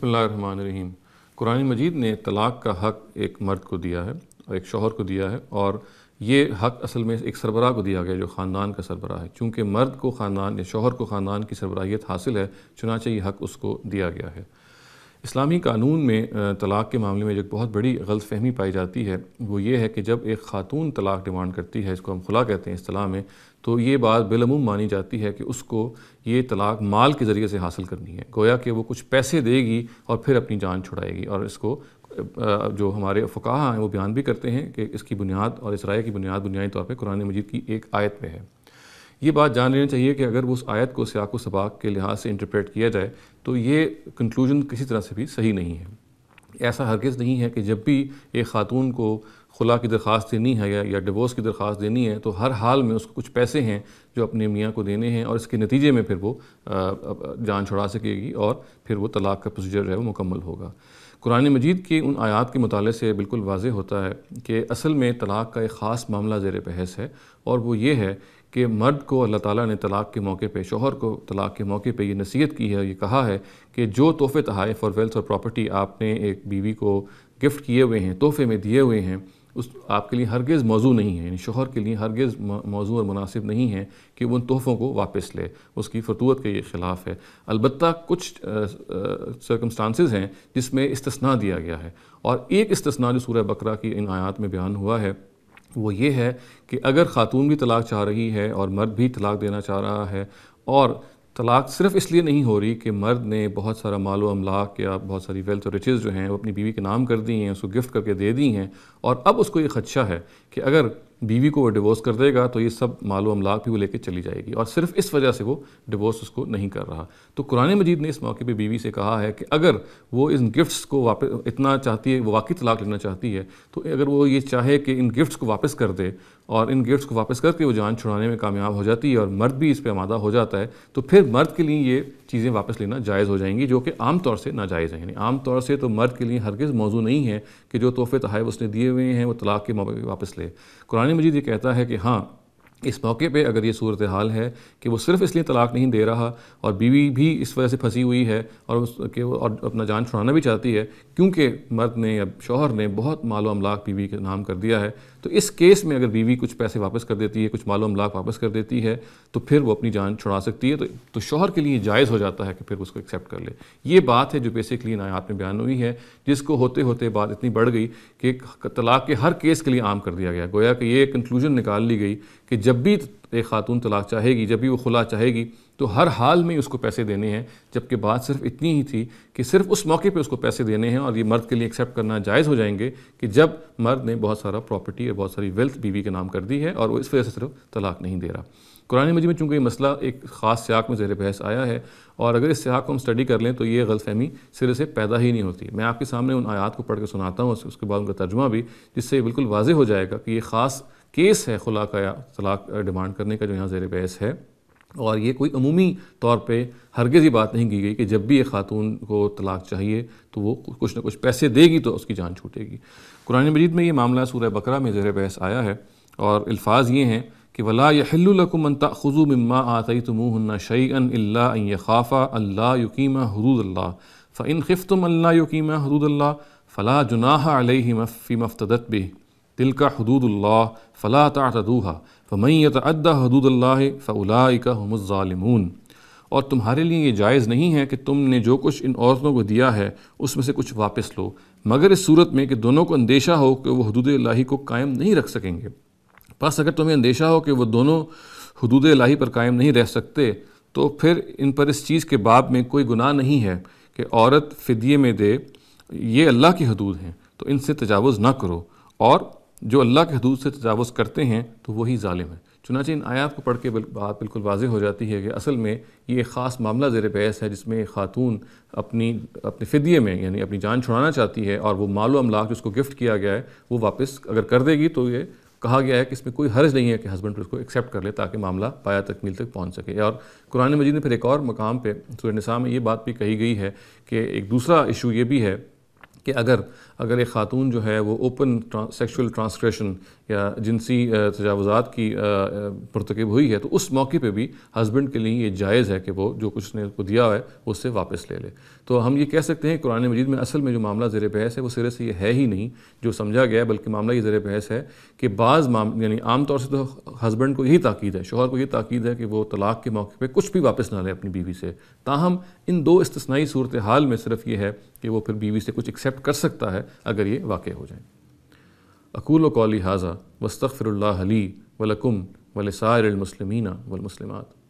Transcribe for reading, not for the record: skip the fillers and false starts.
بسم اللہ الرحمن الرحیم۔ قرآن مجید نے طلاق کا حق ایک مرد کو دیا ہے اور ایک شوہر کو دیا ہے، اور یہ حق اصل میں ایک سربراہ کو دیا گیا جو خاندان کا سربراہ ہے۔ چونکہ مرد کو خاندان یا شوہر کو خاندان کی سربراہیت حاصل ہے، چنانچہ یہ حق اس کو دیا گیا ہے۔ اسلامی قانون میں طلاق کے معاملے میں جو بہت بڑی غلط فہمی پائی جاتی ہے وہ یہ ہے کہ جب ایک خاتون طلاق ڈیمانڈ کرتی ہے، اس کو ہم خلا کہتے ہیں اصطلاح میں، تو یہ بات بالعموم مانی جاتی ہے کہ اس کو یہ طلاق مال کے ذریعے سے حاصل کرنی ہے، گویا کہ وہ کچھ پیسے دے گی اور پھر اپنی جان چھڑائے گی۔ اور اس کو جو ہمارے فقہاء ہیں وہ بیان بھی کرتے ہیں کہ اس کی بنیاد اور اس رائے کی بنیادی طور پہ قرآن مجید کی ایک آیت پہ ہے۔ یہ بات جان لینا چاہیے کہ اگر وہ اس آیت کو سیاق و سباق کے لحاظ سے انٹرپریٹ کیا جائے تو یہ کنکلوژن کسی طرح سے بھی صحیح نہیں ہے۔ ایسا ہرگز نہیں ہے کہ جب بھی ایک خاتون کو خلا کی درخواست دینی ہے یا ڈیورس کی درخواست دینی ہے تو ہر حال میں اس کو کچھ پیسے ہیں جو اپنے میاں کو دینے ہیں، اور اس کے نتیجے میں پھر وہ جان چھڑا سکے گی اور پھر وہ طلاق کا پروسیجر ہے وہ مکمل ہوگا۔ قرآن مجید کی ان آیات کے مطالعے سے بالکل واضح ہوتا ہے کہ اصل میں طلاق کا ایک خاص معاملہ زیر بحث ہے، اور وہ یہ ہے کہ مرد کو اللہ تعالیٰ نے طلاق کے موقع پہ، شوہر کو طلاق کے موقع پہ یہ نصیحت کی ہے، یہ کہا ہے کہ جو تحفے تحائف اور ویلتھ اور پراپرٹی آپ نے ایک بیوی کو گفٹ کیے ہوئے ہیں، تحفے میں دیے ہوئے ہیں، اس آپ کے لیے ہرگز موضوع نہیں ہے، یعنی شوہر کے لیے ہرگز موضوع اور مناسب نہیں ہے کہ وہ ان تحفوں کو واپس لے، اس کی فتوت کے یہ خلاف ہے۔ البتہ کچھ سرکمسٹانسز ہیں جس میں استثناء دیا گیا ہے، اور ایک استثناء جو سورہ بقرہ کی ان آیات میں بیان ہوا ہے وہ یہ ہے کہ اگر خاتون بھی طلاق چاہ رہی ہے اور مرد بھی طلاق دینا چاہ رہا ہے، اور طلاق صرف اس لیے نہیں ہو رہی کہ مرد نے بہت سارا مال و املاک یا بہت ساری ویلتھ اور ریچز جو ہیں وہ اپنی بیوی کے نام کر دی ہیں، اس کو گفٹ کر کے دے دی ہیں، اور اب اس کو یہ خدشہ ہے کہ اگر بیوی کو وہ ڈیورس کر دے گا تو یہ سب مال و املاک بھی وہ لے کے چلی جائے گی، اور صرف اس وجہ سے وہ ڈیورس اس کو نہیں کر رہا۔ تو قرآن مجید نے اس موقع پہ بیوی سے کہا ہے کہ اگر وہ ان گفٹس کو واپس اتنا چاہتی ہے، وہ واقعی طلاق لینا چاہتی ہے، تو اگر وہ یہ چاہے کہ ان گفٹس کو واپس کر دے اور ان گفٹس کو واپس کر کے وہ جان چھڑانے میں کامیاب ہو جاتی ہے اور مرد بھی اس پہ آمادہ ہو جاتا ہے، تو پھر مرد کے لیے یہ چیزیں واپس لینا جائز ہو جائیں گی، جو کہ عام طور سے ناجائز ہیں۔ یعنی عام طور سے تو مرد کے لیے ہرگز موضوع نہیں ہے کہ جو تحفے تحائف اس نے دیے ہوئے ہیں وہ طلاق کے موقع پہ واپس لے۔ قرآن مجید یہ کہتا ہے کہ ہاں، اس موقع پہ اگر یہ صورتحال ہے کہ وہ صرف اس لیے طلاق نہیں دے رہا اور بیوی بھی اس وجہ سے پھنسی ہوئی ہے اور اپنا جان چھڑانا بھی چاہتی ہے کیونکہ مرد نے یا شوہر نے بہت مال و املاک بیوی کے نام کر دیا ہے، تو اس کیس میں اگر بیوی کچھ پیسے واپس کر دیتی ہے، کچھ مال و املاک واپس کر دیتی ہے، تو پھر وہ اپنی جان چھڑا سکتی ہے، تو شوہر کے لیے جائز ہو جاتا ہے کہ پھر اس کو ایکسیپٹ کر لے۔ یہ بات ہے جو بیسکلی ان آیات میں بیان ہوئی ہے، جس کو ہوتے ہوتے بات اتنی بڑھ گئی کہ طلاق کے ہر کیس کے لیے عام کر دیا گیا، گویا کہ یہ کنکلوژن نکال لی گئی کہ جب بھی ایک خاتون طلاق چاہے گی، جب بھی وہ خلا چاہے گی، تو ہر حال میں اس کو پیسے دینے ہیں، جبکہ بات صرف اتنی ہی تھی کہ صرف اس موقع پہ اس کو پیسے دینے ہیں، اور یہ مرد کے لیے ایکسیپٹ کرنا جائز ہو جائیں گے کہ جب مرد نے بہت سارا پراپرٹی اور بہت ساری ویلتھ بیوی کے نام کر دی ہے اور وہ اس وجہ سے صرف طلاق نہیں دے رہا۔ قرآن مجید میں چونکہ یہ مسئلہ ایک خاص سیاق میں زیر بحث آیا ہے، اور اگر اس سیاق کو ہم اسٹڈی کر لیں تو یہ غلط فہمی سرے سے پیدا ہی نہیں ہوتی۔ میں آپ کے سامنے ان آیات کو پڑھ کے سناتا ہوں، اس کے بعد ان کا ترجمہ بھی، جس سے یہ بالکل واضح ہو جائے گا کہ یہ خاص کیس ہے خلا کا یا طلاق ڈیمانڈ کرنے کا جو یہاں زیر بحث ہے، اور یہ کوئی عمومی طور پہ ہرگز یہ بات نہیں کی گئی کہ جب بھی ایک خاتون کو طلاق چاہیے تو وہ کچھ نہ کچھ پیسے دے گی تو اس کی جان چھوٹے گی۔ قرآن مجید میں یہ معاملہ سورہ بقرہ میں زیر بحث آیا ہے، اور الفاظ یہ ہیں کہ وَلَا يَحِلُّ لَكُمْ أَن تَأْخُذُوا مِمَّا آتَيْتُمُوهُنَّ شَيْئًا إِلَّا أَن يَخَافَا أَلَّا يُقِيمَا حُدُودَ اللَّهِ فَإِنْ خِفْتُمْ أَلَّا يُقِيمَا حُدُودَ اللَّهِ فَلَا جُنَاحَ عَلَيْهِمَا فِيمَا افْتَدَتْ بِهِ تِلْكَ حُدُودُ اللَّهِ فَلَا تَعْتَدُوهَا فَمَن يَتَعَدَّ حُدُودَ اللَّهِ فَأُولَٰئِكَ هُمُ الظَّالِمُونَ۔ اور تمہارے لیے یہ جائز نہیں ہے کہ تم نے جو کچھ ان عورتوں کو دیا ہے اس میں سے کچھ واپس لو، مگر اس صورت میں کہ دونوں کو اندیشہ ہو کہ وہ حدود الہی کو قائم نہیں رکھ سکیں گے۔ پس اگر تمہیں اندیشہ ہو کہ وہ دونوں حدود الہی پر قائم نہیں رہ سکتے تو پھر ان پر اس چیز کے باب میں کوئی گناہ نہیں ہے کہ عورت فدیے میں دے، یہ اللہ کی حدود ہیں تو ان سے تجاوز نہ کرو، اور جو اللہ کی حدود سے تجاوز کرتے ہیں تو وہی ظالم ہے۔ چنانچہ ان آیات کو پڑھ کے بات بالکل واضح ہو جاتی ہے کہ اصل میں یہ ایک خاص معاملہ زیر بحث ہے جس میں ایک خاتون اپنے فدیے میں یعنی اپنی جان چھڑانا چاہتی ہے، اور وہ مال و املاک جو اس کو گفٹ کیا گیا ہے وہ واپس اگر کر دے گی تو یہ کہا گیا ہے کہ اس میں کوئی حرج نہیں ہے کہ ہسبینڈ اس کو ایکسیپٹ کر لے تاکہ معاملہ پایا تکمیل تک پہنچ سکے۔ اور قرآن مجید میں پھر ایک اور مقام پہ سورہ نساء میں یہ بات بھی کہی گئی ہے کہ ایک دوسرا ایشو یہ بھی ہے کہ اگر ایک خاتون جو ہے وہ اوپن سیکشول ٹرانسگریشن یا جنسی تجاوزات کی مرتکب ہوئی ہے تو اس موقع پہ بھی ہسبینڈ کے لیے یہ جائز ہے کہ وہ جو کچھ اس نے کو دیا ہے وہ اس سے واپس لے لے۔ تو ہم یہ کہہ سکتے ہیں قرآن مجید میں اصل میں جو معاملہ زیر بحث ہے وہ سرے سے یہ ہے ہی نہیں جو سمجھا گیا ہے، بلکہ معاملہ یہ زیر بحث ہے کہ بعض یعنی عام طور سے تو ہسبینڈ کو یہی تاکید ہے، شوہر کو یہ تاکید ہے کہ وہ طلاق کے موقع پہ کچھ بھی واپس نہ لے اپنی بیوی سے، تاہم ان دو استثنائی صورتحال میں صرف یہ ہے کہ وہ پھر بیوی سے کچھ ایکسیپٹ کر سکتا ہے اگر یہ واقع ہو جائے۔ اقول قولی ھذا واستغفر اللہ لی ولکم ولسائر المسلمین والمسلمات۔